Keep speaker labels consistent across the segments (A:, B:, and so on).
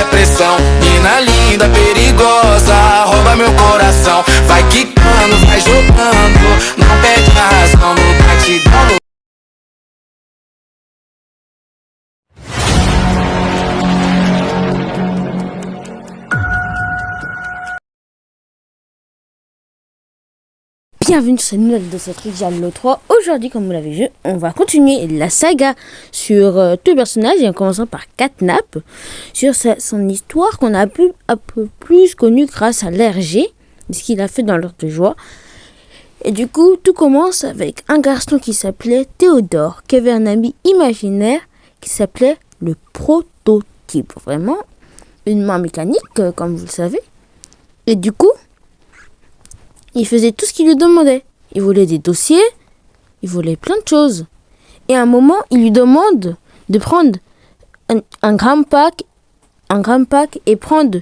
A: pressão. Mina linda, perigosa, rouba meu coração. Vai quicando, vai jogando, não perde a razão no batidão.
B: Bienvenue sur cette nouvelle vidéo de Trivial 3. Aujourd'hui, comme vous l'avez vu, on va continuer la saga sur tous les personnages, et en commençant par Catnap, sur son histoire qu'on a un peu plus connue grâce à l'RG, ce qu'il a fait dans l'heure de joie. Et du coup, tout commence avec un garçon qui s'appelait Théodore, qui avait un ami imaginaire qui s'appelait le Prototype. Vraiment, une main mécanique, comme vous le savez. Et du coup, il faisait tout ce qu'il lui demandait. Il voulait des dossiers, il voulait plein de choses. Et à un moment, il lui demande de prendre un grand pack et prendre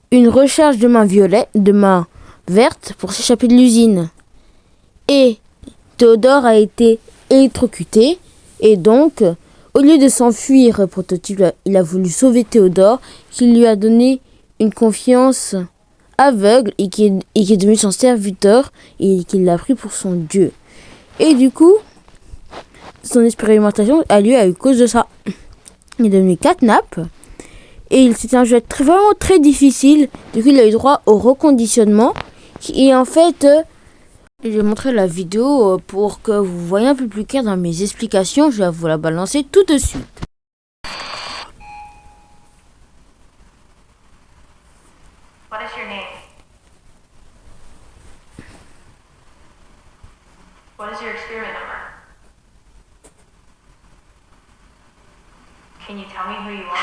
B: une recharge de main verte pour s'échapper de l'usine. Et Théodore a été électrocuté. Et donc, au lieu de s'enfuir, Prototype, il a voulu sauver Théodore, qui lui a donné une confiance aveugle et qui est devenu son serviteur et qui l'a pris pour son dieu. Et du coup, son expérimentation a lieu à cause de ça. Il est devenu Catnap et c'était un jeu vraiment très difficile. Du coup, il a eu droit au reconditionnement. Et en fait, je vais montrer la vidéo pour que vous voyez un peu plus clair dans mes explications. Je vais vous la balancer tout de suite.
C: What is your name? What is your experiment number? Can you tell me who you are?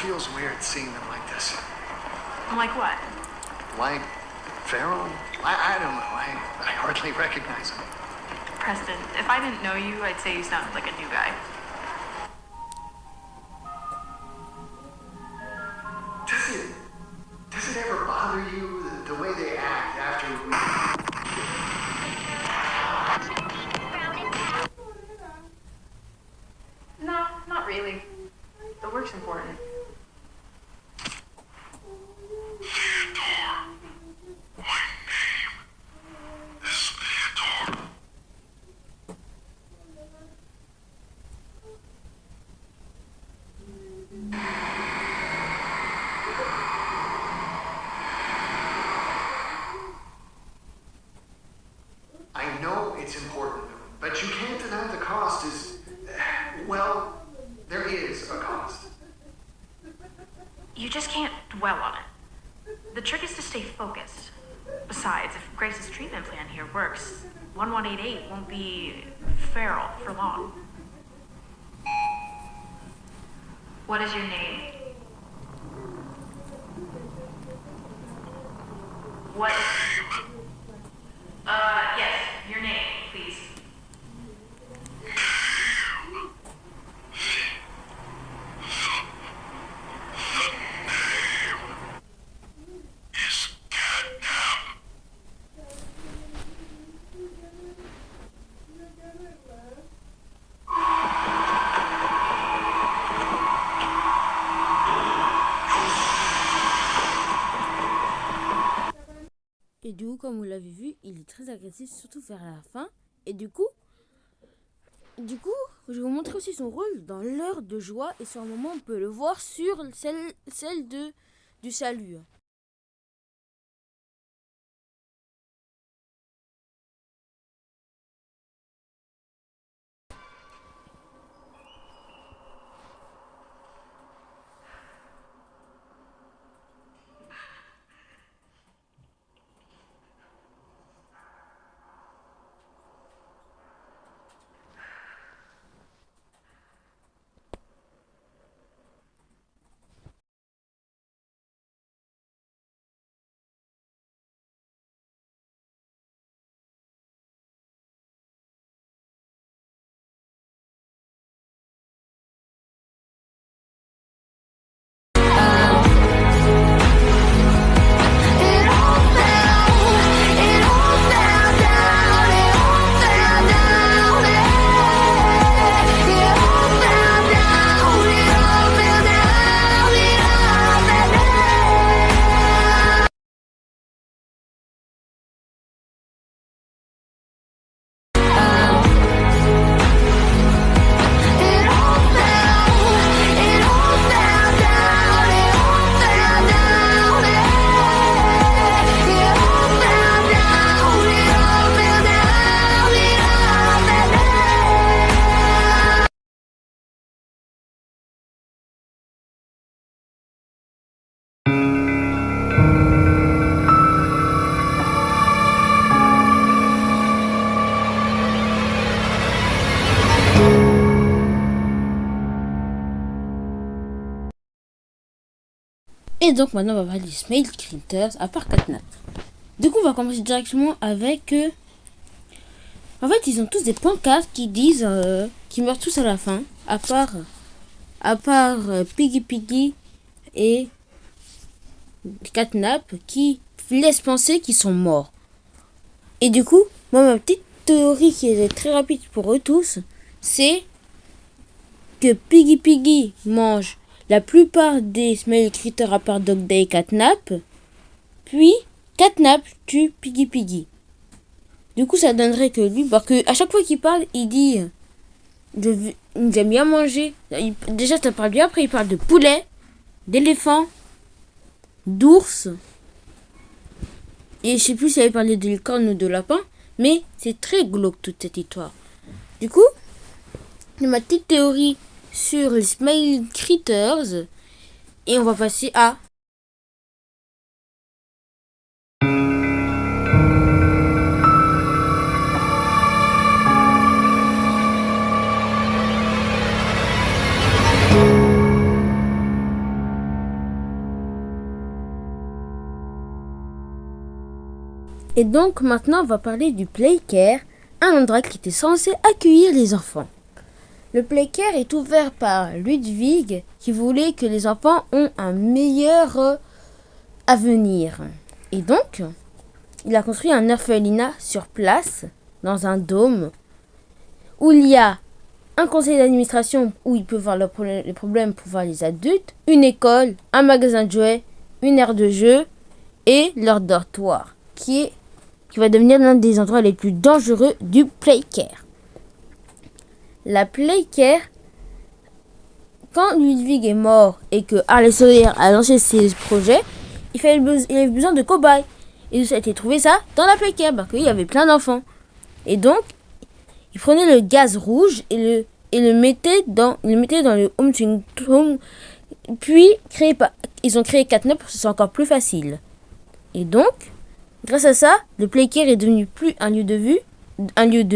D: Feels weird seeing them like this.
C: Like what?
D: Like Pharaoh? I don't know. I hardly recognize him.
C: Preston, if I didn't know you, I'd say you sounded like a new guy.
D: Does it ever bother you the way they act after we...
C: No, not really. The work's important.
D: I know it's important, but you can't deny the cost is... Well, there is a cost.
C: You just can't dwell on it. The trick is to stay focused. Besides, if Grace's treatment plan here works, 1188 won't be feral for long. What is your name? What? Yes, your name, please.
B: Et du coup, comme vous l'avez vu, il est très agressif, surtout vers la fin. Et du coup, je vais vous montrer aussi son rôle dans l'heure de joie. Et sur un moment, on peut le voir sur celle du salut. Et donc maintenant on va parler des Smile Critters à part Catnap. Du coup on va commencer directement avec... En fait ils ont tous des pancartes qui disent qu'ils meurent tous à la fin. À part Piggy Piggy et Catnap qui laissent penser qu'ils sont morts. Et du coup, moi ma petite théorie qui est très rapide pour eux tous, c'est que Piggy Piggy mange la plupart des Smile Critters à part Dog Day et Catnap, puis Catnap tue Piggy Piggy. Du coup ça donnerait que lui, parce que à chaque fois qu'il parle, il dit j'aime bien manger. Déjà ça parle bien, après il parle de poulet, d'éléphant, d'ours, et je sais plus s'il avait parlé de licorne ou de lapin, mais c'est très glauque toute cette histoire. Du coup, ma petite théorie sur les Smile Critters, et on va passer à... Et donc maintenant on va parler du Playcare, un endroit qui était censé accueillir les enfants. Le Playcare est ouvert par Ludwig qui voulait que les enfants ont un meilleur avenir. Et donc, il a construit un orphelinat sur place, dans un dôme, où il y a un conseil d'administration où il peut voir les problèmes pour voir les adultes, une école, un magasin de jouets, une aire de jeu et leur dortoir, qui va devenir l'un des endroits les plus dangereux du Playcare. La Playcare, quand Ludwig est mort et que Harley Sawyer a lancé ses projets, il avait besoin de cobayes. Et ça a été trouvé ça dans la Playcare, parce qu'il y avait plein d'enfants. Et donc, il prenait le gaz rouge et le mettait dans le Home Sweet Home. Puis, ils ont créé Catnap pour que ce soit encore plus facile. Et donc, grâce à ça, le Playcare est devenu plus un lieu de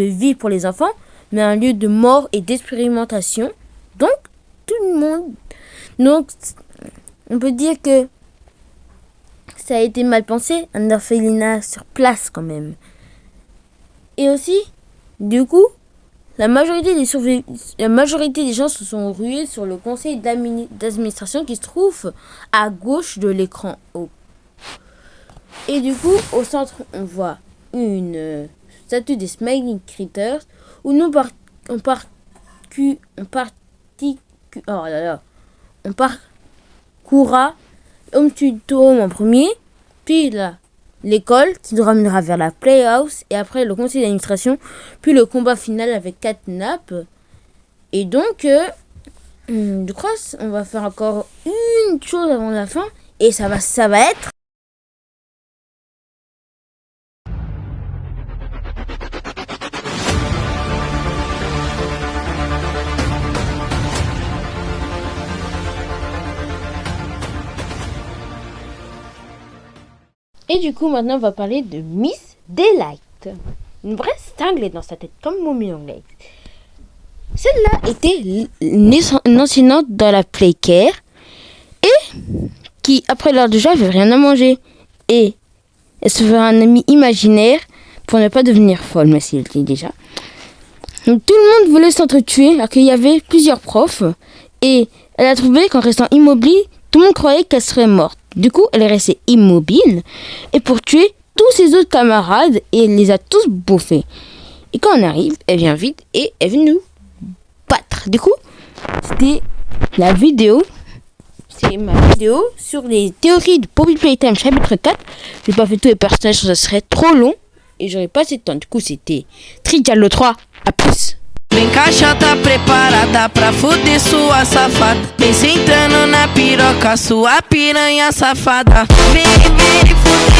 B: vie pour les enfants, mais un lieu de mort et d'expérimentation. Donc, tout le monde... Donc, on peut dire que ça a été mal pensé, un orphelinat sur place quand même. Et aussi, du coup, la majorité des gens se sont rués sur le conseil d'administration qui se trouve à gauche de l'écran haut. Et du coup, au centre, on voit une statue des Smiling Critters où on parcourra Home Sweet Home en premier, puis l'école qui nous ramènera vers la Playhouse et après le conseil d'administration, puis le combat final avec Catnap. Et donc, je crois qu'on va faire encore une chose avant la fin et ça va être... Et du coup, maintenant, on va parler de Miss Delight. Une vraie cinglée dans sa tête, comme Mommy Longlegs. Celle-là était une enseignante dans la Playcare et qui, après l'heure de jeu, avait rien à manger. Et elle se fera un ami imaginaire pour ne pas devenir folle, mais s'il était déjà. Donc, tout le monde voulait s'entretuer alors qu'il y avait plusieurs profs. Et elle a trouvé qu'en restant immobile, tout le monde croyait qu'elle serait morte. Du coup, elle est restée immobile et pour tuer tous ses autres camarades et elle les a tous bouffés. Et quand on arrive, elle vient vite et elle vient nous battre. Du coup, c'était la vidéo. C'est ma vidéo sur les théories de Poppy Playtime chapitre 4. J'ai pas fait tous les personnages, ça serait trop long et j'aurais pas assez de temps. Du coup, c'était Tridialo 3. À plus.
A: Vem caixa, tá preparada pra fuder sua safada. Vem sentando na piroca, sua piranha safada. Vem fuder.